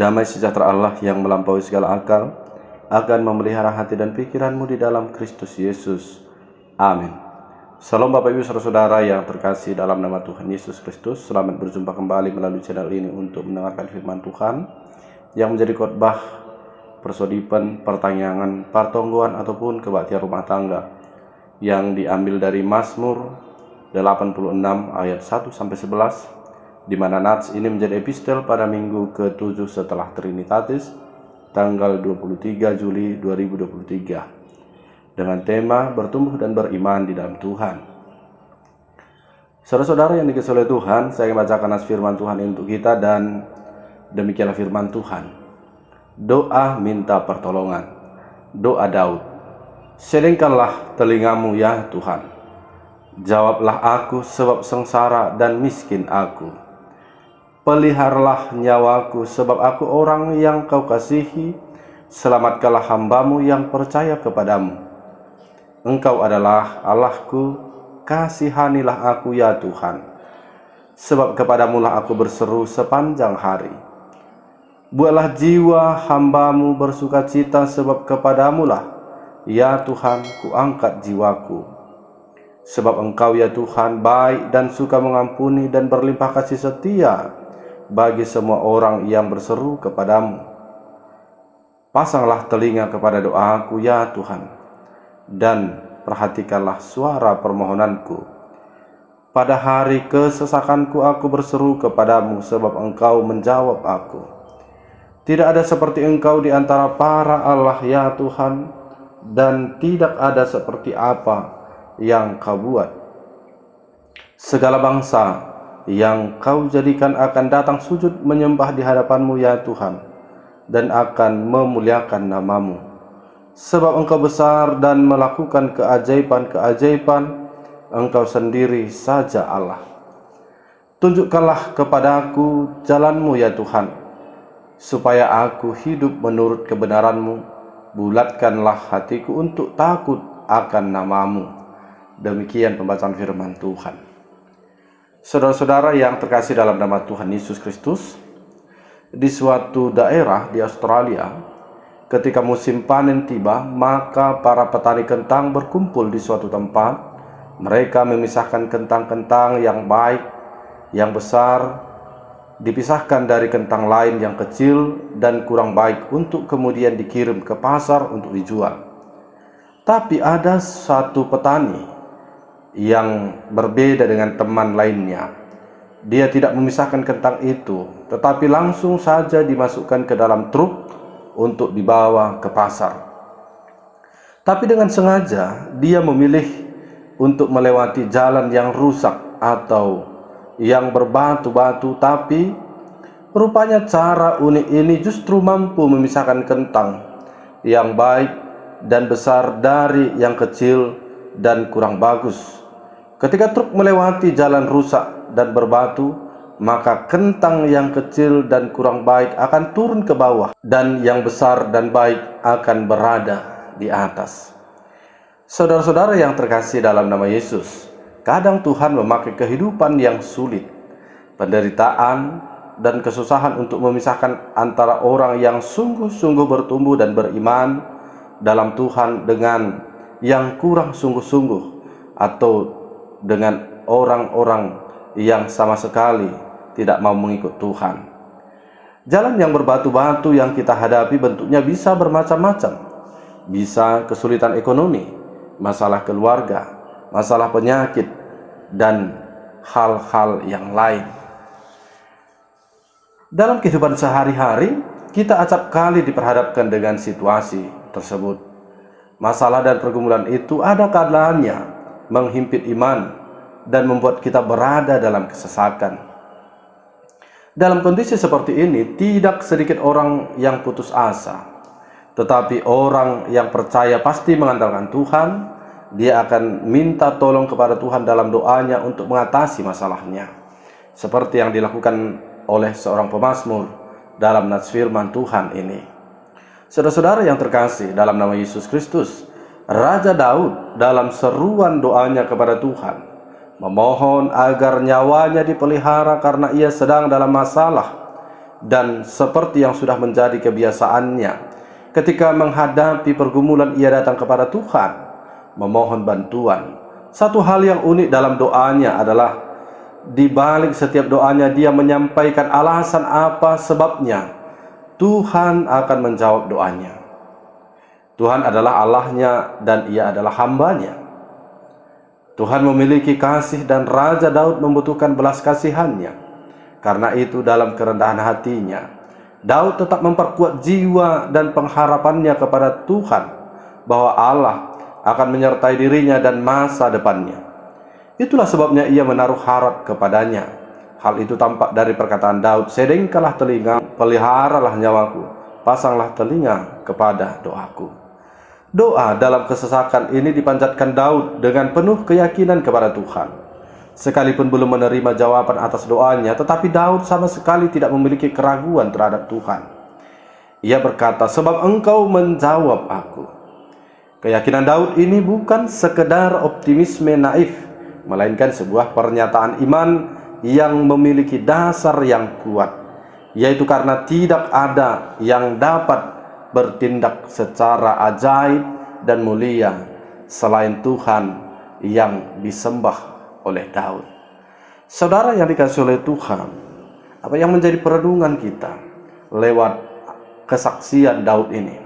Damai sejahtera Allah yang melampaui segala akal akan memelihara hati dan pikiranmu di dalam Kristus Yesus. Amin. Salam Bapak Ibu Saudara yang terkasih dalam nama Tuhan Yesus Kristus. Selamat berjumpa kembali melalui channel ini untuk mendengarkan firman Tuhan yang menjadi khotbah, persodipan, pertanyaan, partongguan ataupun kebaktian rumah tangga yang diambil dari Mazmur 86 ayat 1 sampai 11, di mana nats ini menjadi epistel pada minggu ke-7 setelah Trinitatis, tanggal 23 Juli 2023, dengan tema bertumbuh dan beriman di dalam Tuhan. Saudara-saudara yang dikasihi oleh Tuhan, saya membacakan nas firman Tuhan untuk kita, dan demikianlah firman Tuhan. Doa minta pertolongan. Doa Daud. Selingkanlah telingamu ya Tuhan. Jawablah aku sebab sengsara dan miskin aku. Peliharalah nyawaku sebab aku orang yang kau kasihi. Selamatkanlah hambamu yang percaya kepadamu. Engkau adalah Allahku, kasihanilah aku ya Tuhan. Sebab kepadamulah aku berseru sepanjang hari. Buatlah jiwa hambamu bersukacita sebab kepadamulah ya Tuhan kuangkat jiwaku. Sebab Engkau ya Tuhan baik dan suka mengampuni dan berlimpah kasih setia bagi semua orang yang berseru kepadamu. Pasanglah telinga kepada doaku ya Tuhan, dan perhatikanlah suara permohonanku. Pada hari kesesakanku aku berseru kepadamu, sebab Engkau menjawab aku. Tidak ada seperti Engkau di antara para Allah ya Tuhan, dan tidak ada seperti apa yang Kau buat. Segala bangsa yang Kau jadikan akan datang sujud menyembah di hadapanmu ya Tuhan, dan akan memuliakan namamu. Sebab Engkau besar dan melakukan keajaiban-keajaiban, Engkau sendiri saja Allah. Tunjukkanlah kepadaku jalanmu ya Tuhan, supaya aku hidup menurut kebenaranmu. Bulatkanlah hatiku untuk takut akan namamu. Demikian pembacaan firman Tuhan. Saudara-saudara yang terkasih dalam nama Tuhan Yesus Kristus, di suatu daerah di Australia, ketika musim panen tiba, maka para petani kentang berkumpul di suatu tempat. Mereka memisahkan kentang-kentang yang baik, yang besar, dipisahkan dari kentang lain yang kecil dan kurang baik untuk kemudian dikirim ke pasar untuk dijual. Tapi ada satu petani yang berbeda dengan teman lainnya. Dia tidak memisahkan kentang itu, tetapi langsung saja dimasukkan ke dalam truk untuk dibawa ke pasar. Tapi dengan sengaja dia memilih untuk melewati jalan yang rusak atau yang berbatu-batu, tapi rupanya cara unik ini justru mampu memisahkan kentang yang baik dan besar dari yang kecil dan kurang bagus. Ketika truk melewati jalan rusak dan berbatu, maka kentang yang kecil dan kurang baik akan turun ke bawah, dan yang besar dan baik akan berada di atas. Saudara-saudara yang terkasih dalam nama Yesus, kadang Tuhan memakai kehidupan yang sulit, penderitaan, dan kesusahan untuk memisahkan antara orang yang sungguh-sungguh bertumbuh dan beriman dalam Tuhan dengan yang kurang sungguh-sungguh, atau dengan orang-orang yang sama sekali tidak mau mengikut Tuhan. Jalan yang berbatu-batu yang kita hadapi bentuknya bisa bermacam-macam. Bisa kesulitan ekonomi, masalah keluarga, masalah penyakit, dan hal-hal yang lain. Dalam kehidupan sehari-hari, kita acap kali diperhadapkan dengan situasi tersebut. Masalah dan pergumulan itu ada kalanya menghimpit iman dan membuat kita berada dalam kesesakan. Dalam kondisi seperti ini, tidak sedikit orang yang putus asa. Tetapi orang yang percaya pasti mengandalkan Tuhan. Dia akan minta tolong kepada Tuhan dalam doanya untuk mengatasi masalahnya, seperti yang dilakukan oleh seorang pemazmur dalam nats firman Tuhan ini. Saudara-saudara yang terkasih dalam nama Yesus Kristus, Raja Daud dalam seruan doanya kepada Tuhan memohon agar nyawanya dipelihara karena ia sedang dalam masalah dan seperti yang sudah menjadi kebiasaannya, ketika menghadapi pergumulan ia datang kepada Tuhan, memohon bantuan. Satu hal yang unik dalam doanya adalah di balik setiap doanya dia menyampaikan alasan apa sebabnya Tuhan akan menjawab doanya. Tuhan adalah Allahnya dan ia adalah hambanya. Tuhan memiliki kasih dan Raja Daud membutuhkan belas kasihannya. Karena itu dalam kerendahan hatinya, Daud tetap memperkuat jiwa dan pengharapannya kepada Tuhan bahwa Allah akan menyertai dirinya dan masa depannya. Itulah sebabnya ia menaruh harap kepadanya. Hal itu tampak dari perkataan Daud, "Sedengkalah telinga, peliharalah nyawaku, pasanglah telinga kepada doaku." Doa dalam kesesakan ini dipanjatkan Daud dengan penuh keyakinan kepada Tuhan. Sekalipun belum menerima jawaban atas doanya, tetapi Daud sama sekali tidak memiliki keraguan terhadap Tuhan. Ia berkata, "Sebab Engkau menjawab aku." Keyakinan Daud ini bukan sekedar optimisme naif, melainkan sebuah pernyataan iman yang memiliki dasar yang kuat, yaitu karena tidak ada yang dapat bertindak secara ajaib dan mulia selain Tuhan yang disembah oleh Daud. Saudara yang dikasihi oleh Tuhan, apa yang menjadi perenungan kita lewat kesaksian Daud ini?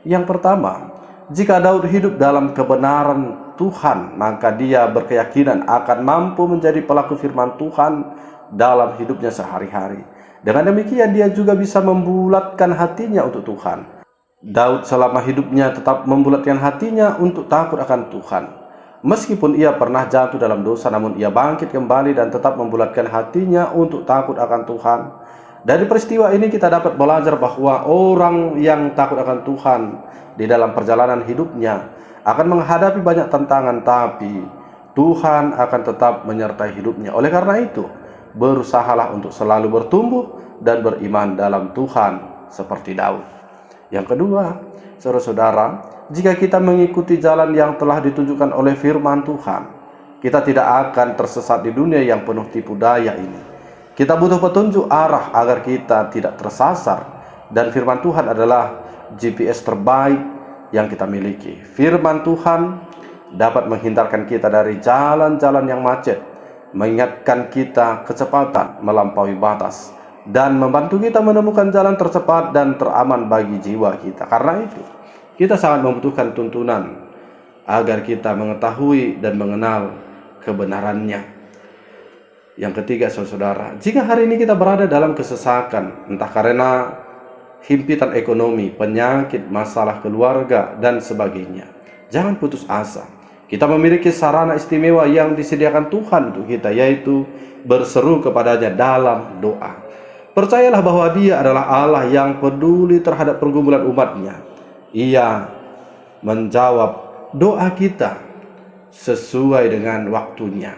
Yang pertama, jika Daud hidup dalam kebenaran Tuhan, maka dia berkeyakinan akan mampu menjadi pelaku firman Tuhan dalam hidupnya sehari-hari. Dengan demikian dia juga bisa membulatkan hatinya untuk Tuhan. Daud selama hidupnya tetap membulatkan hatinya untuk takut akan Tuhan. Meskipun ia pernah jatuh dalam dosa, namun ia bangkit kembali dan tetap membulatkan hatinya untuk takut akan Tuhan. Dari peristiwa ini kita dapat belajar bahwa orang yang takut akan Tuhan di dalam perjalanan hidupnya akan menghadapi banyak tantangan, tapi Tuhan akan tetap menyertai hidupnya. Oleh karena itu, berusahalah untuk selalu bertumbuh dan beriman dalam Tuhan seperti Daud. Yang kedua, saudara-saudara, jika kita mengikuti jalan yang telah ditunjukkan oleh firman Tuhan, kita tidak akan tersesat di dunia yang penuh tipu daya ini. Kita butuh petunjuk arah agar kita tidak tersasar, dan firman Tuhan adalah GPS terbaik yang kita miliki. Firman Tuhan dapat menghindarkan kita dari jalan-jalan yang macet, mengingatkan kita kecepatan melampaui batas, dan membantu kita menemukan jalan tercepat dan teraman bagi jiwa kita. Karena itu, kita sangat membutuhkan tuntunan agar kita mengetahui dan mengenal kebenarannya. Yang ketiga, saudara, jika hari ini kita berada dalam kesesakan, entah karena himpitan ekonomi, penyakit, masalah keluarga, dan sebagainya, jangan putus asa. Kita memiliki sarana istimewa yang disediakan Tuhan untuk kita, yaitu berseru kepadanya dalam doa. Percayalah bahwa Dia adalah Allah yang peduli terhadap pergumulan umatnya. Ia menjawab doa kita sesuai dengan waktunya.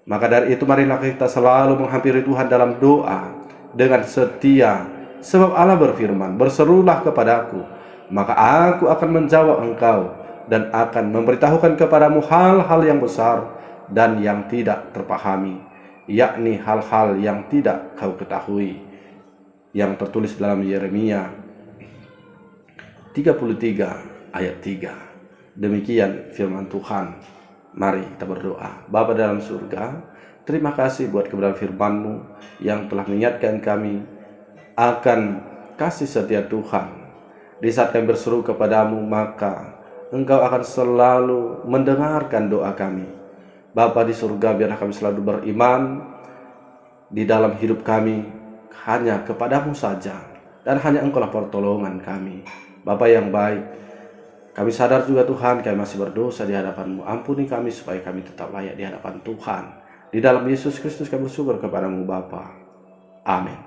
Maka dari itu marilah kita selalu menghampiri Tuhan dalam doa dengan setia, sebab Allah berfirman, "Berserulah kepadaku, maka aku akan menjawab engkau dan akan memberitahukan kepadamu hal-hal yang besar dan yang tidak terpahami, yakni hal-hal yang tidak kau ketahui." Yang tertulis dalam Yeremia 33 ayat 3. Demikian firman Tuhan. Mari kita berdoa. Bapa dalam surga, terima kasih buat kebenaran firman-Mu yang telah mengingatkan kami akan kasih setia Tuhan. Di saat kami berseru kepadamu, maka Engkau akan selalu mendengarkan doa kami. Bapa di surga, biarlah kami selalu beriman di dalam hidup kami hanya kepadamu saja, dan hanya Engkau lah pertolongan kami. Bapa yang baik, kami sadar juga Tuhan, kami masih berdosa di hadapan-Mu. Ampuni kami supaya kami tetap layak di hadapan Tuhan. Di dalam Yesus Kristus kami bersyukur kepadamu Bapa. Amin.